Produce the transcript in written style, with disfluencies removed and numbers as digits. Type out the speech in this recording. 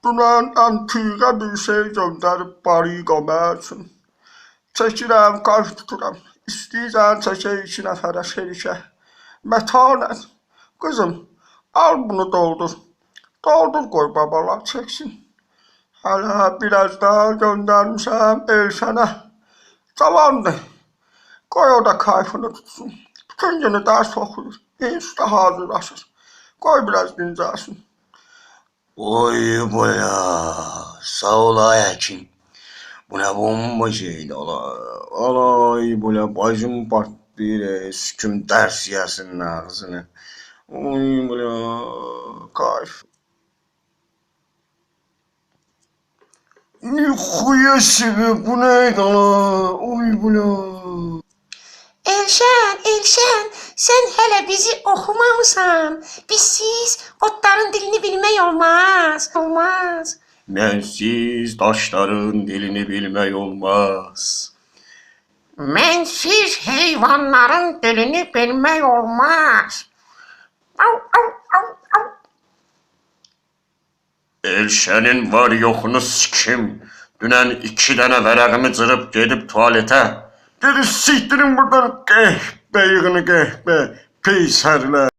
Dünən antiqə bir şey göndərib bariqamə üçün. Çəkirəm, qayf tuturam. İstəyirsən çəkək 2 nəfərə şerikə. Mətanən, qızım, al bunu doldur. Doldur qoy babalar çəksin. Hələ biraz daha göndərmişəm Elşənə. Cavandır. Qoy o da kayfını tutsun. Bütün günü dərs oxuyur. İnşdə hazırlaşır. Qoy biraz dincəlsin. Oy bula, sağ ol Aykin. Bu ne bomba şeydi ala. Alay bula bacım partlayır, süküm ders yesin ağzını. Oy bula, kayf. Nikuya sıvı bu neydi ala? Oy bula. Elşən, sən hələ bizi oxumamısan. Bizsiz otların dilini bilmək olmaz. Olmaz. Mənsiz daşların dilini bilmək olmaz. Mənsiz heyvanların dilini bilmək olmaz. Au, au, au, au. Elşənin var yoxunu sikim. Dünən 2 dənə vərəqimi cırıb gedib tualetə. Dedi siktirin buradan qəhbə yığını qəhbə, peysərlər.